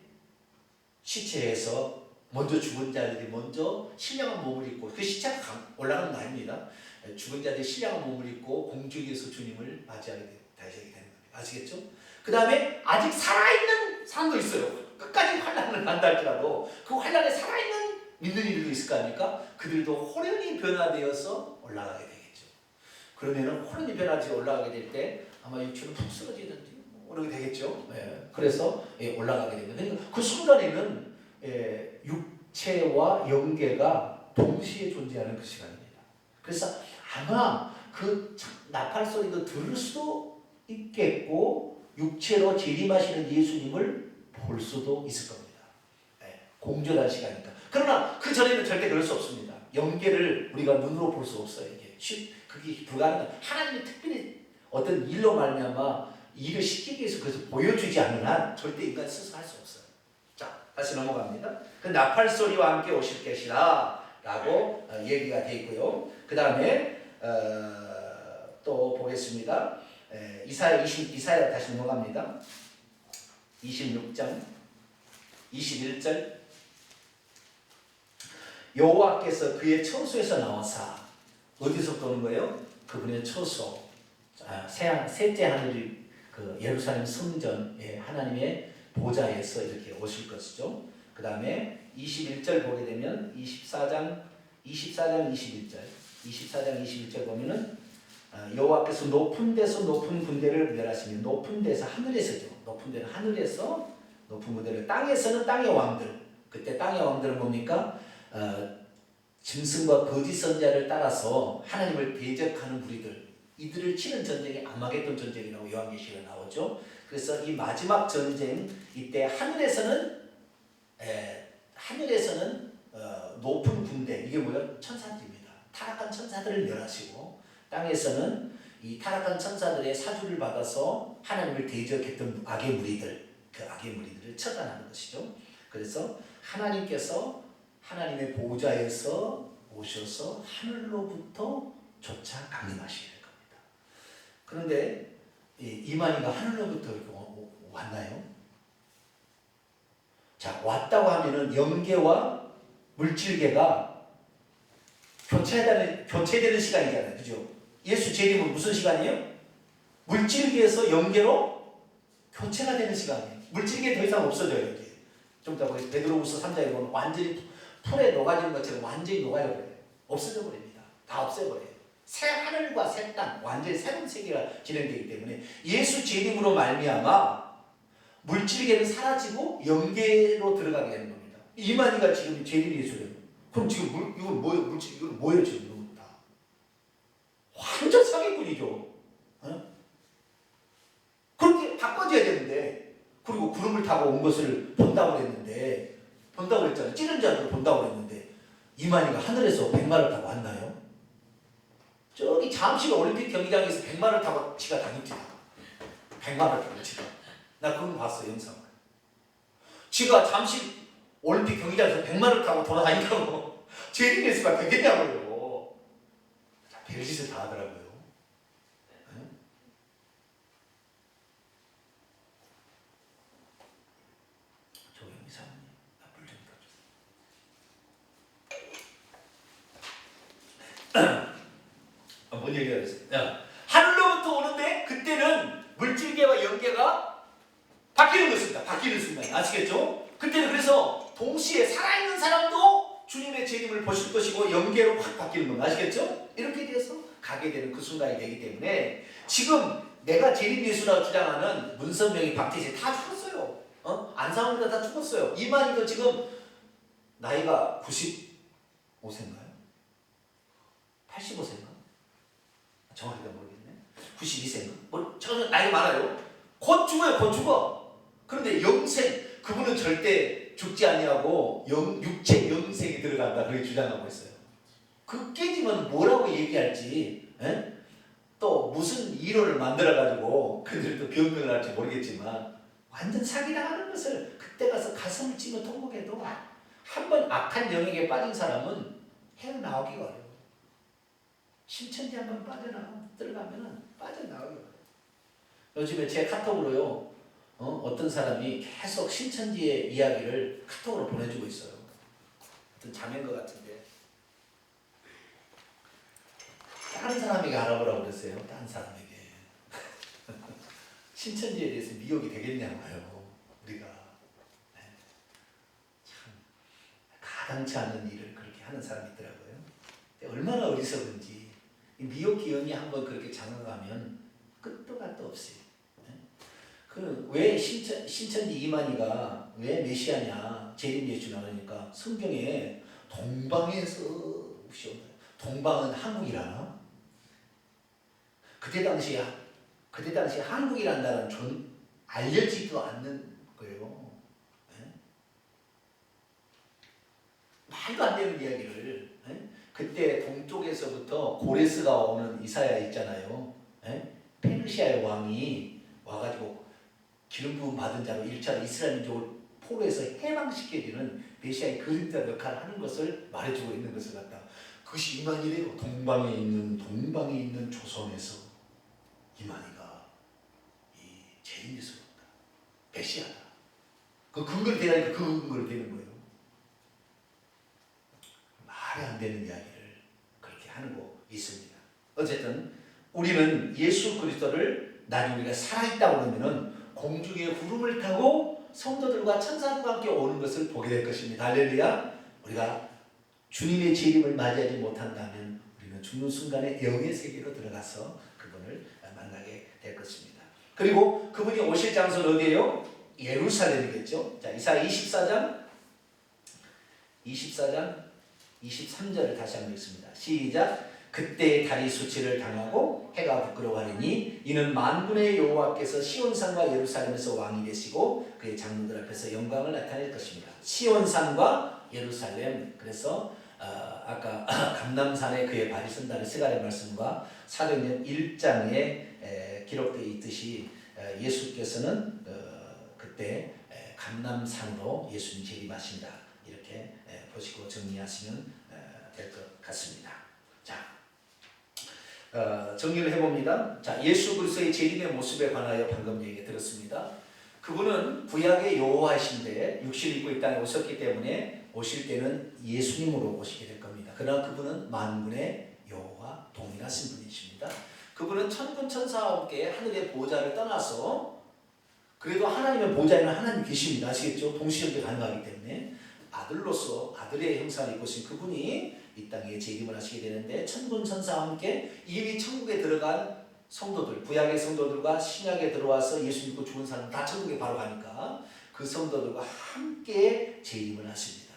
시체에서 먼저 죽은 자들이 먼저 신령한 몸을 입고, 그 시체가 올라가는 거 아닙니다. 죽은 자들이 신령한 몸을 입고 공중에서 주님을 맞이하게 되는 겁니다. 아시겠죠? 그 다음에 아직 살아있는 사람도 있어요. 끝까지 환난을 간다 할지라도 그 환난에 살아있는 믿는 이들도 있을 거 아닙니까? 그들도 호련히 변화되어서 올라가게 되겠죠. 그러면은 호련히 변화되어 올라가게 될 때 아마 육체는 푹 쓰러지든지 그러게 되겠죠. 예. 그래서 올라가게 됩니다. 그러니까 그 순간에는 육체와 영계가 동시에 존재하는 그 시간입니다. 그래서 아마 그 나팔 소리도 들을 수도 있겠고, 육체로 재림하시는 예수님을 볼 수도 있을 겁니다. 공존한 시간이니까. 그러나 그 전에는 절대 그럴 수 없습니다. 영계를 우리가 눈으로 볼 수 없어요. 그게 불가능한. 하나님이 특별히 어떤 일로 말미암아 일을 시키기 위해서 그것을 보여주지 않는 한 절대 인간 스스로 할 수 없어요. 자, 다시 넘어갑니다. 그 나팔 소리와 함께 오실 것이라 라고 얘기가 되어 있고요. 그 다음에 또 보겠습니다. 이사야 다시 넘어갑니다. 26장 21절, 여호와께서 그의 처소에서 나와사, 어디서 오는 거예요? 그분의 처소, 셋째 하늘이 그 예루살렘 성전에 하나님의 보좌에서 이렇게 오실 것이죠. 그 다음에 21절 보게 되면 24장 21절 보면은 여호와께서 높은 데서 높은 군대를 멸하시며, 높은 데서 하늘에서죠. 높은 데는 하늘에서, 높은 군대를, 땅에서는 땅의 왕들. 그때 땅의 왕들은 뭡니까? 짐승과 거짓 선자를 따라서 하나님을 대적하는 무리들, 이들을 치는 전쟁이 아마겟돈 전쟁이라고 요한계시록에 나오죠. 그래서 이 마지막 전쟁, 이때 하늘에서는 높은 군대, 이게 뭐예요? 천사들입니다. 타락한 천사들을 멸하시고, 땅에서는 이 타락한 천사들의 사주를 받아서 하나님을 대적했던 악의 무리들, 그 악의 무리들을 처단하는 것이죠. 그래서 하나님께서 하나님의 보좌에서 오셔서 하늘로부터 조차 강림하시게 될 겁니다. 그런데 이만희가 하늘로부터 왔나요? 자, 왔다고 하면은 영계와 물질계가 교체되는 시간이잖아요. 그죠? 예수 재림은 무슨 시간이에요? 물질계에서 영계로 교체가 되는 시간이에요. 물질계 더 이상 없어져요. 여기. 좀 이따 베드로후서 3장에 보면 완전히 풀에 녹아지는 것처럼 완전히 녹아버려요. 없어져 버립니다. 다 없애버려요. 새 하늘과 새 땅, 완전히 새로운 세계가 진행되기 때문에 예수 재림으로 말미암아 물질계는 사라지고 영계로 들어가게 되는 겁니다. 이만희가 지금 재림이 예수래요. 그럼 지금 이건 뭐예요? 물질, 이건 뭐예요? 지금 이건 다 완전 사기꾼이죠. 그렇게 바꿔줘야 되는데, 그리고 구름을 타고 온 것을 본다고 그랬는데, 본다고 그랬잖아요. 찌른 자들을 본다고 그랬는데, 이만희가 하늘에서 백마를 타고 왔나요? 저기 잠실 올림픽 경기장에서 백마를 타고 지가 다닙니다. 백마를 타고 지가. 나 그건 봤어, 영상을. 지가 잠실 올림픽 경기장에서 백마를 타고 돌아다닌다고. 제리뉴스가 되겠냐고요. 별짓을 다 하더라고요. 응? 조영미 사모님, 나 물 좀 떠주세요. 뭔 얘기가 됐어요? 하늘로부터 오는데 그때는 물질계와 영계가 바뀌는 것입니다. 바뀌는 순간. 아시겠죠? 그때는 그래서 동시에 살아있는 사람도 주님의 재림을 보실 것이고 영계로 확 바뀌는 겁니다. 아시겠죠? 이렇게 돼서 가게 되는 그 순간이 되기 때문에 지금 내가 재림 예수라고 주장하는 문선명이, 박태세 다 죽었어요. 안상훈이가 다 죽었어요. 이만희도 지금 나이가 95세인가요? 85세인가? 정확히가 모르겠네. 92세인가? 뭐 저는 나이 많아요. 곧 죽어요. 곧 죽어. 그런데 영생, 그분은 절대 죽지 아니하고 육체 영생이 들어간다, 그렇게 주장하고 있어요. 그 깨지면 뭐라고 얘기할지, 에? 또 무슨 이론을 만들어가지고 그들도 변명을 할지 모르겠지만 완전 사기당하는 것을 그때 가서 가슴을 찌며 통곡해도 한번 악한 영역에 빠진 사람은 헤어나오기가 어려워요. 신천지 한번 들어가면은 빠져나오기가 어려워요. 요즘에 제 카톡으로요, 어떤 사람이 계속 신천지의 이야기를 카톡으로 보내주고 있어요. 어떤 자매인 것 같은데. 다른 사람에게 알아보라고 그랬어요. 다른 사람에게. 신천지에 대해서 미혹이 되겠냐고요. 우리가. 네. 참 가당치 않은 일을 그렇게 하는 사람이 있더라고요. 얼마나 어리석은지. 미혹 기운이 한번 그렇게 장악하면 끝도 갓도 없어요. 왜 신천지 이만희가 왜 메시아냐, 재림 예수냐 그러니까 성경에 동방에서 오시옵나요? 동방은 한국이라나? 그때 당시 한국이라는 나라는 알려지도 않는 거예요. 네? 말도 안 되는 이야기를. 네? 그때 동쪽에서부터 고레스가 오는 이사야 있잖아요. 네? 페르시아의 왕이 와가지고 기름 부음 받은 자로 1차로 이스라엘 민족을 포로에서 해방시켜주는 메시아의 그림자 역할을 하는 것을 말해주고 있는 것을 갖다, 그것이 이만희래요. 동방에 있는 조선에서 이만희가 이 재림 예수가 온다. 메시아다. 그 근거를 대라니까 그 근거를 대는 거예요. 말이 안 되는 이야기를 그렇게 하는 거 있습니다. 어쨌든 우리는 예수 그리스도를 나중에 우리가 살아있다고 그러면은 공중의 구름을 타고 성도들과 천사들과 함께 오는 것을 보게 될 것입니다. 할렐루야. 우리가 주님의 재림을 맞이하지 못한다면 우리는 죽는 순간에 영의 세계로 들어가서 그분을 만나게 될 것입니다. 그리고 그분이 오실 장소는 어디예요? 예루살렘이겠죠. 자, 이사야 24장 23절을 다시 한번 읽습니다. 시작. 그때 달이 수치를 당하고 해가 부끄러워하리니 이는 만군의 여호와께서 시온산과 예루살렘에서 왕이 되시고 그의 장로들 앞에서 영광을 나타낼 것입니다. 시온산과 예루살렘, 그래서 아까 감람산에 그의 발이 선다는 스가랴 말씀과 사도행전 1장에 기록되어 있듯이 예수께서는 그때 감람산으로 예수님 재림하신다, 이렇게 보시고 정리하시면 될 것 같습니다. 자, 정리를 해봅니다. 자, 예수 그리스도의 재림의 모습에 관하여 방금 얘기 들었습니다. 그분은 구약의 여호와이신데 육신을 입고 이 땅에 오셨기 때문에 오실 때는 예수님으로 오시게 될 겁니다. 그러나 그분은 만군의 여호와 동일하신 분이십니다. 그분은 천군 천사와 함께 하늘의 보좌를 떠나서, 그래도 하나님의 보좌에는 하나님이 계십니다. 아시겠죠? 동시연계 가능하기 때문에 아들로서 아들의 형상을 입으신 그분이 이 땅에 재림을 하시게 되는데, 천군 천사와 함께 이미 천국에 들어간 성도들, 구약의 성도들과 신약에 들어와서 예수 믿고 죽은 사람 다 천국에 바로 가니까 그 성도들과 함께 재림을 하십니다.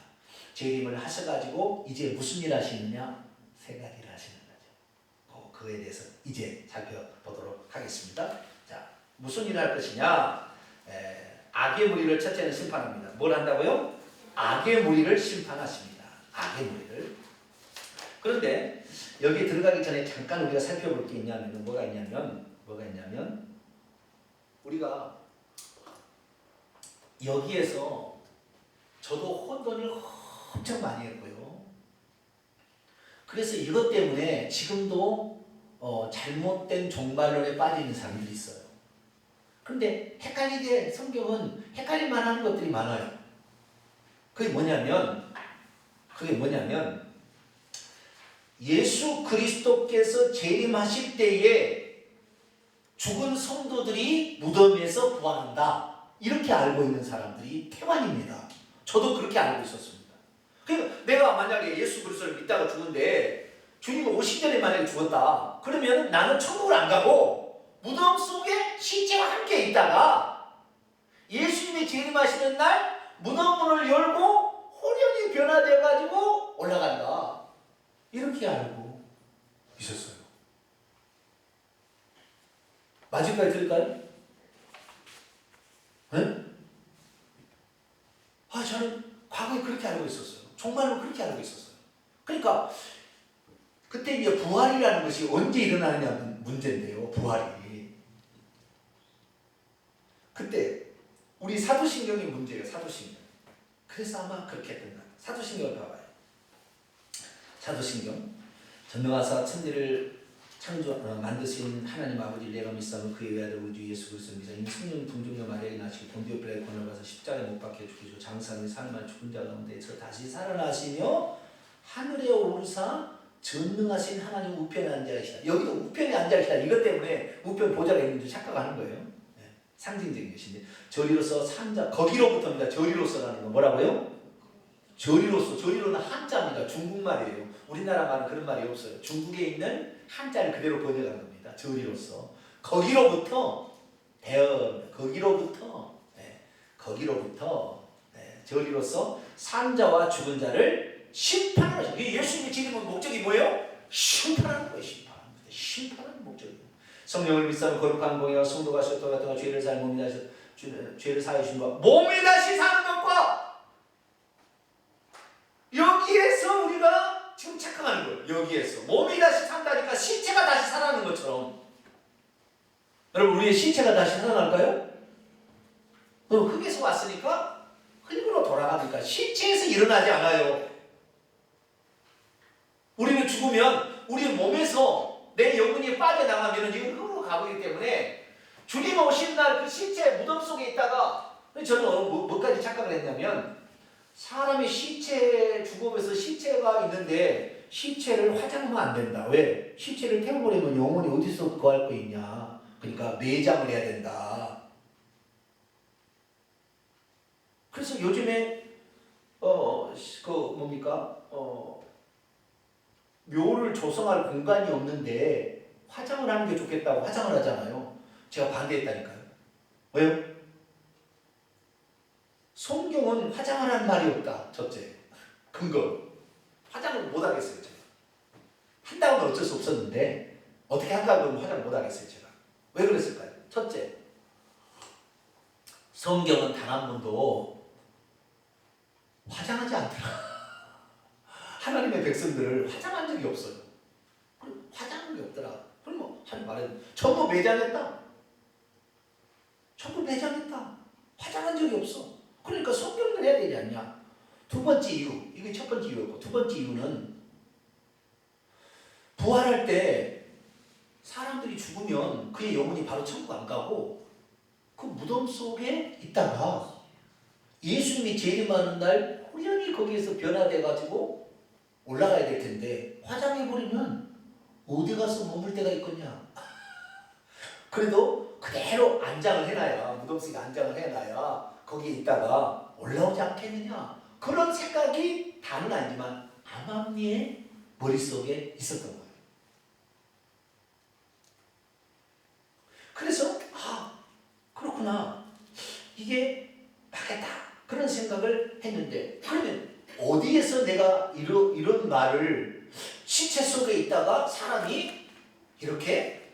재림을 하셔가지고 이제 무슨 일 하시느냐? 세 가지를 하시는 거죠. 그거에 대해서 이제 살펴보도록 하겠습니다. 자, 무슨 일을 할 것이냐? 악의 무리를 첫째는 심판합니다. 뭘 한다고요? 악의 무리를 심판하십니다. 악의 무리를. 그런데 여기 들어가기 전에 잠깐 우리가 살펴볼 게 있냐면 뭐가 있냐면 우리가 여기에서 저도 혼돈을 엄청 많이 했고요. 그래서 이것 때문에 지금도 잘못된 종말론에 빠지는 사람들이 있어요. 그런데 헷갈리게 성경은 헷갈릴만 하는 것들이 많아요. 그게 뭐냐면 예수 그리스도께서 재림하실 때에 죽은 성도들이 무덤에서 부활한다. 이렇게 알고 있는 사람들이 태반입니다. 저도 그렇게 알고 있었습니다. 그러니까 내가 만약에 예수 그리스도를 믿다가 죽은데 주님 오시 전에 만약에 죽었다. 그러면 나는 천국을 안 가고 무덤 속에 시체와 함께 있다가 예수님이 재림하시는 날 무덤 문을 열고 호련히 변화되어 가지고 올라간다. 이렇게 알고 있었어요. 맞을까요? 들을까요? 네? 저는 과거에 그렇게 알고 있었어요. 정말로 그렇게 알고 있었어요. 그러니까 그때 이제 부활이라는 것이 언제 일어나느냐 문제인데요. 부활이. 그때 우리 사도신경이 문제예요. 사도신경. 그래서 아마 그렇게 했던 것 같아요. 사도신경을 봐봐요. 사도신경. 전능하사 천지를 만드신 하나님 아버지를 내가 믿사오며 그의 외아들 우리 주 예수 그리스도를 믿사 이미 성령 동정녀 마리아에 나시고 본디오 빌라의 권을 받아서 십자가에 못 박혀 죽으시고 장사는 삶을 죽은 자 가운데서 다시 살아나시며 하늘에 오르사 전능하신 하나님 우편에 앉아계시다. 여기도 우편에 앉아계시다. 이것 때문에 우편 보좌가 있는 줄 착각하는 거예요. 네. 상징적인 것인데 저리로서 산자 거기로부터입니다. 저리로서라는 건 뭐라고요? 저리로는 한자입니다. 중국말이에요. 우리나라 말은 그런 말이 없어요. 중국에 있는 한자를 그대로 번역한 겁니다. 저리로서. 거기로부터 저리로서 산자와 죽은 자를 심판하는 것이죠. 예수님이 지금은 목적이 뭐예요? 심판하는 거예요. 심판하는 목적이에요. 성령을 믿사오며 거룩한 공의와 성도가 쇠도 같은 거 죄를 사하여 주신 것 몸이 다시 사는 것과 여기에서 우리가 지금 착각하는 거예요. 여기에서 몸이 다시 산다니까 신체가 다시 살아나는 것처럼. 여러분 우리의 신체가 다시 살아날까요? 흙에서 왔으니까 흙으로 돌아가니까 신체에서 일어나지 않아요. 우리는 죽으면 우리 몸에서 내 영혼이 빠져나가면 이건 흙으로 가보기 때문에 주님 오신 날 그 신체 무덤 속에 있다가 저는 뭐까지 착각을 했냐면 사람이 시체 죽음에서 시체가 있는데 시체를 화장하면 안 된다. 왜? 시체를 태워버리면 영혼이 어디서 구할 거 있냐. 그러니까 매장을 해야 된다. 그래서 요즘에 묘를 조성할 공간이 없는데 화장을 하는 게 좋겠다고 화장을 하잖아요. 제가 반대했다니까요. 왜요? 성경은 화장을 하는 말이 없다. 첫째. 근거. 화장을 못 하겠어요. 제가. 한다고는 어쩔 수 없었는데 어떻게 할까 그러면 화장을 못 하겠어요. 제가. 왜 그랬을까요? 첫째. 성경은 단 한 번도 화장하지 않더라. 하나님의 백성들을 화장한 적이 없어요. 화장한 게 없더라. 그럼 뭐 하나님 말해도 전부 매장했다. 화장한 적이 없어. 그러니까 성경을 해야 되지 않냐. 두 번째 이유, 이게 첫 번째 이유였고 두 번째 이유는 부활할 때 사람들이 죽으면 그의 영혼이 바로 천국 안 가고 그 무덤 속에 있다가 예수님이 재림하는 날 호련히 거기에서 변화돼가지고 올라가야 될 텐데 화장해버리면 어디 가서 머물 데가 있겠냐. 그래도 그대로 안장을 해놔야 무덤 속에 안장을 해놔야 거기에 있다가 올라오지 않겠느냐. 그런 생각이 다는 아니지만 암암리의 머릿속에 있었던 거예요. 그래서 그렇구나. 이게 맞겠다. 그런 생각을 했는데 그러면 어디에서 내가 이런 말을 시체 속에 있다가 사람이 이렇게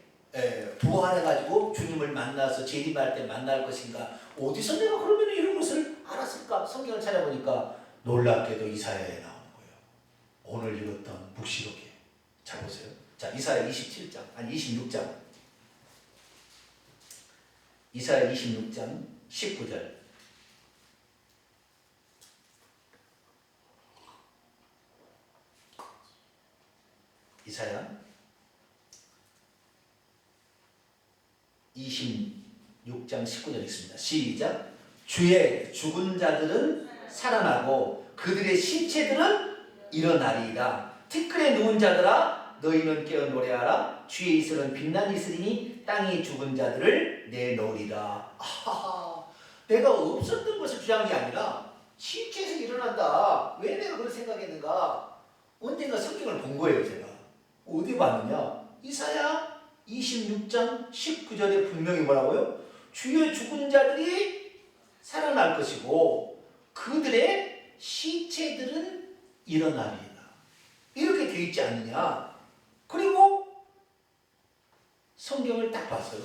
부활해가지고 주님을 만나서 재림할 때 만날 것인가. 어디서 내가 그러면 이런 것을 알았을까. 성경을 찾아보니까 놀랍게도 이사야에 나오는 거예요. 오늘 읽었던 묵시록이에요. 자 보세요. 자 이사야 27장 아니 26장 이사야 26장 19절 이사야 26장 19절 읽습니다. 시작. 주의 죽은 자들은 살아나고 그들의 시체들은 일어나리이다. 티끌에 누운 자들아 너희는 깨어 노래하라. 주의 이슬은 빛난 이슬이니 땅이 죽은 자들을 내놓으리라. 아하하, 내가 없었던 것을 주장한 게 아니라 시체에서 일어난다. 왜 내가 그걸 생각했는가? 언젠가 성경을 본 거예요. 제가 어디 봤느냐? 이사야 26장 19절에 분명히 뭐라고요? 주의 죽은 자들이 살아날 것이고 그들의 시체들은 일어나리라. 이렇게 되어 있지 않느냐? 그리고 성경을 딱 봤어요.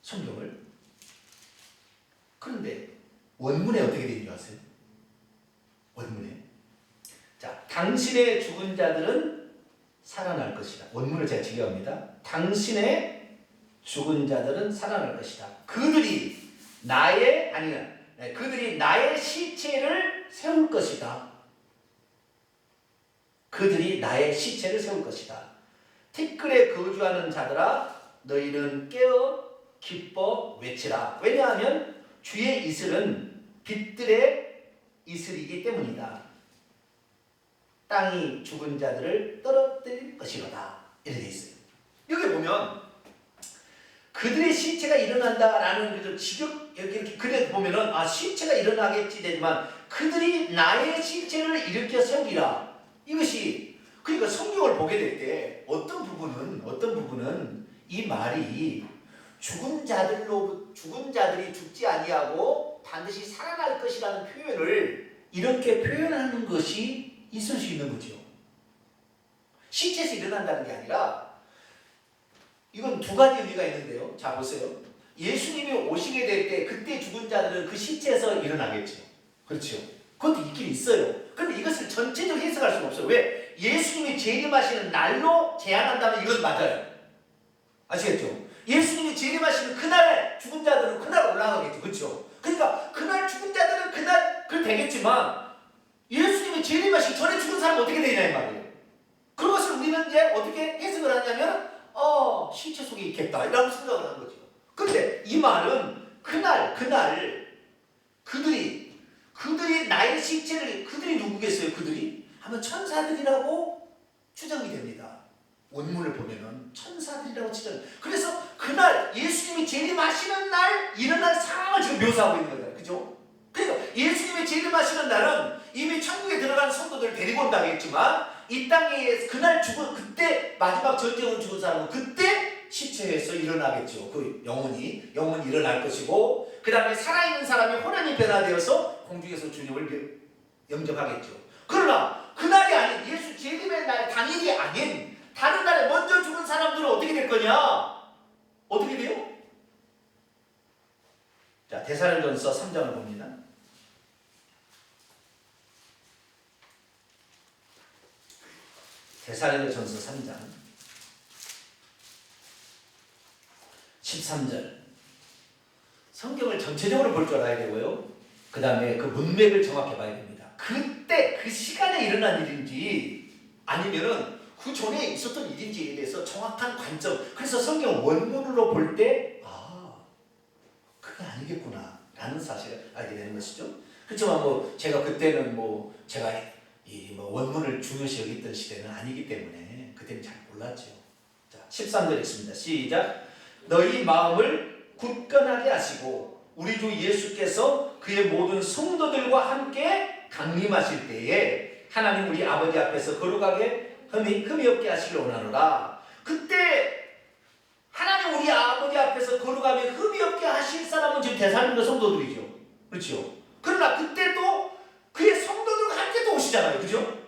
성경을. 그런데 원문에 어떻게 되어 있는지 아세요? 원문에. 자, 당신의 죽은 자들은 살아날 것이다. 원문을 제가 직역합니다. 당신의 죽은 자들은 살아날 것이다. 그들이 나의 시체를 세울 것이다. 그들이 나의 시체를 세울 것이다. 티끌에 거주하는 자들아 너희는 깨어 기뻐 외치라. 왜냐하면 주의 이슬은 빛들의 이슬이기 때문이다. 땅이 죽은 자들을 떨어뜨릴 것이로다. 이렇게 되어 있어요. 여기 보면 그들의 시체가 일어난다라는 그 직역 이렇게 그래 보면은 시체가 일어나겠지 되지만 그들이 나의 시체를 일으켜 세우리라. 이것이 그러니까 성경을 보게 될 때 어떤 부분은 이 말이 죽은 자들이 죽지 아니하고 반드시 살아날 것이라는 표현을 이렇게 표현하는 것이 있을 수 있는 거죠. 시체에서 일어난다는 게 아니라 이건 두 가지 의미가 있는데요. 자 보세요. 예수님이 오시게 될 때 그때 죽은 자들은 그 시체에서 일어나겠죠. 그렇죠. 그것도 있긴 있어요. 그런데 이것을 전체적으로 해석할 수는 없어요. 왜? 예수님이 재림하시는 날로 제한한다면 이건 맞아요. 아시겠죠? 예수님이 재림하시는 그날에 죽은 자들은 그날 올라가겠죠. 그렇죠? 그러니까 그날 죽은 자들은 그날 되겠지만 예수님이 재림하시기 전에 죽은 사람은 어떻게 되냐 이 말이에요. 그것을 우리는 이제 어떻게 해석을 하냐면 시체 속에 있겠다 이라고 생각을 하는 거죠. 그런데 이 말은 그날 그들이 나의 시체를 그들이 누구겠어요? 그들이 하면 천사들이라고 추정이 됩니다. 원문을 보면은 천사들이라고 추정. 그래서 그날 예수님이 재림하시는 날 일어날 상황을 지금 묘사하고 있는 거잖아요. 그죠? 그러니까 예수님이 재림하시는 날은 이미 천국에 들어간 성도들을 데리고 온다고 했지만 이 땅에 그때 마지막 전쟁으로 죽은 사람은 그때 시체에서 일어나겠죠. 그 영혼이 일어날 것이고 그 다음에 살아있는 사람이 호련히 변화되어서 공중에서 주님을 영접하겠죠. 그러나 그날이 아닌 예수 재림의 날 당일이 아닌 다른 날에 먼저 죽은 사람들은 어떻게 될 거냐? 어떻게 돼요? 자, 데살로니가전서 3장을 봅니다. 데살로니가전서 3장 13절. 성경을 전체적으로 볼 줄 알아야 되고요. 그 다음에 그 문맥을 정확히 봐야 됩니다. 그때 그 시간에 일어난 일인지 아니면은 그 전에 있었던 일인지에 대해서 정확한 관점. 그래서 성경 원문으로 볼 때 그게 아니겠구나 라는 사실을 알게 되는 것이죠. 그렇지만 제가 그때는 제가 이 원문을 중요시 여겼던 시대는 아니기 때문에 그때는 잘 몰랐죠. 자, 13절 읽습니다. 시작. 너희 마음을 굳건하게 하시고 우리 주 예수께서 그의 모든 성도들과 함께 강림하실 때에 하나님 우리 아버지 앞에서 거룩하게 흠이 없게 하시길 원하노라. 그때 하나님 우리 아버지 앞에서 거룩하게 흠이 없게 하실 사람은 지금 데살로니가 성도들이죠. 그렇죠? 그러나 그때도 그의 성도들과 함께 또 오시잖아요. 그죠?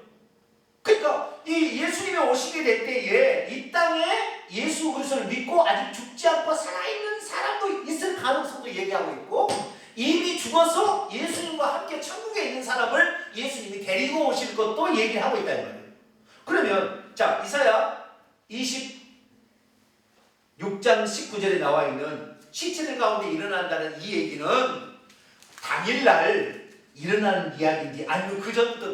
그러니까 이 예수님이 오시게 될 때에 이 땅에 예수 그리스도를 믿고 아직 죽지 않고 살아있는 사람도 있을 가능성도 얘기하고 있고 이미 죽어서 예수님과 함께 천국에 있는 사람을 예수님이 데리고 오실 것도 얘기하고 있다는 거예요. 그러면 자 이사야 26장 19절에 나와 있는 시체들 가운데 일어난다는 이 얘기는 당일날 일어나는 이야기인지 아니면 그 전부터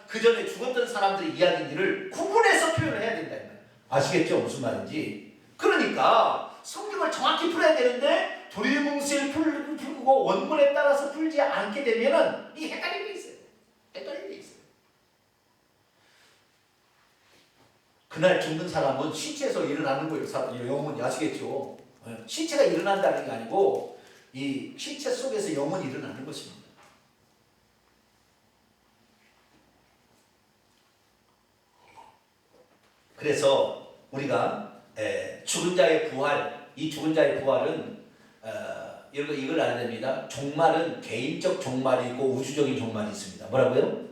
그 전에 죽었던 사람들의 이야기인지를 구분해서 표현을 해야 된다. 아시겠죠? 무슨 말인지. 그러니까 성경을 정확히 풀어야 되는데 두리뭉실 풀고 원문에 따라서 풀지 않게 되면은 이 헷갈리는 게 있어요. 헷갈리는 게 있어요. 그날 죽는 사람은 시체에서 일어나는 거예요. 영혼이. 아시겠죠? 시체가 일어난다는 게 아니고 이 시체 속에서 영혼이 일어나는 것입니다. 그래서 우리가 죽은 자의 부활, 이 죽은 자의 부활은 이걸 알아야 됩니다. 종말은 개인적 종말이 있고 우주적인 종말이 있습니다. 뭐라고요?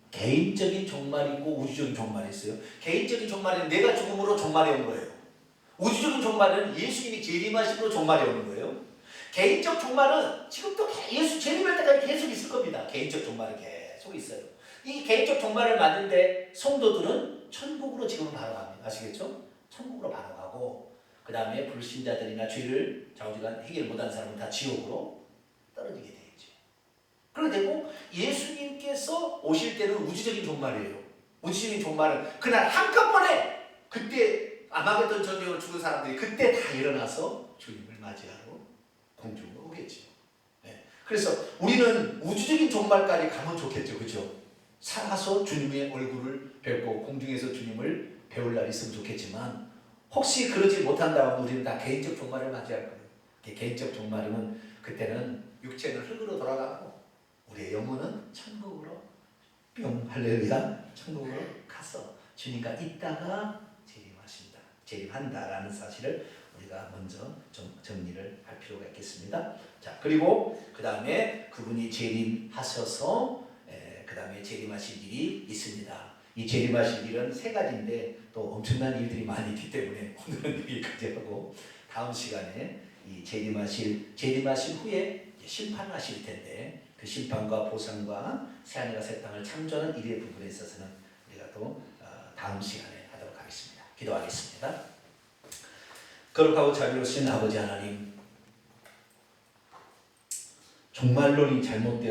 개인적인 종말이 있고 우주적인 종말이 있어요. 개인적인 종말은 내가 죽음으로 종말이 온 거예요. 우주적인 종말은 예수님이 재림하심으로 종말이 오는 거예요. 개인적 종말은 지금도 예수 재림할 때까지 계속 있을 겁니다. 개인적 종말은 계속 있어요. 이 개인적 종말을 맞는데 성도들은 천국으로 지금 바로 갑니다. 아시겠죠? 천국으로 바로 가고 그 다음에 불신자들이나 죄를 좌우지간 해결 못한 사람은 다 지옥으로 떨어지게 되겠죠. 그렇게 되고 예수님께서 오실 때는 우주적인 종말이에요. 우주적인 종말은 그날 한꺼번에 그때 아마겟돈 전쟁으로 죽은 사람들이 그때 다 일어나서 주님을 맞이하러 공중으로 오겠죠. 네. 그래서 우리는 우주적인 종말까지 가면 좋겠죠. 그렇죠? 살아서 주님의 얼굴을 뵙고 공중에서 주님을 배울 날이 있으면 좋겠지만 혹시 그러지 못한다면 우리는 다 개인적 종말을 맞이할 거예요. 개인적 종말이면 그때는 육체는 흙으로 돌아가고 우리의 영혼은 천국으로 뿅 할렐루야 천국으로 가서 주님과 있다가 재림한다라는 사실을 우리가 먼저 좀 정리를 할 필요가 있겠습니다. 자 그리고 그 다음에 그분이 재림하셔서 그 다음에 재림하실 일이 있습니다. 이 재림하실 일은 세 가지인데 또 엄청난 일들이 많이 있기 때문에 오늘은 여기까지 하고 다음 시간에 이 재림하신 후에 심판하실 텐데 그 심판과 보상과 새하늘과 새 땅을 창조하는 일의 부분에 있어서는 우리가 또 다음 시간에 하도록 하겠습니다. 기도하겠습니다. 거룩하고 자비로우신 아버지 하나님, 종말론이 잘못되어서